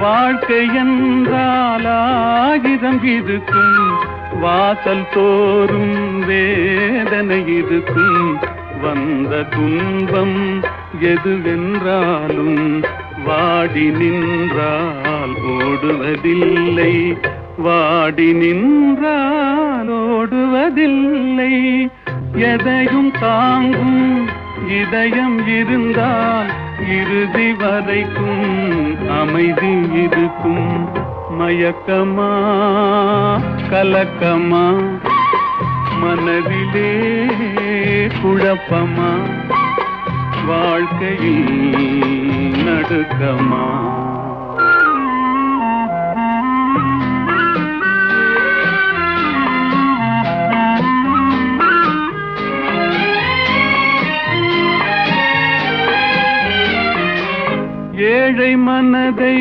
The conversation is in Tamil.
வாழ்க்கை என்றால் ஆயிரம் இருக்கும், வாசல் தோறும் வேதனை இருக்கும். வந்த துன்பம் எதுவென்றாலும் வாடி நின்றால் ஓடுவதில்லை, வாடி நின்றால் ஓடுவதில்லை. எதையும் தாங்கும் இதயம் இருந்தால் இறுதி வரைக்கும் அமைதி இருக்கும். மயக்கமா கலக்கமா, மனதிலே குழப்பமா, வாழ்க்கையில் நடுக்கமா. ஏழை மனதை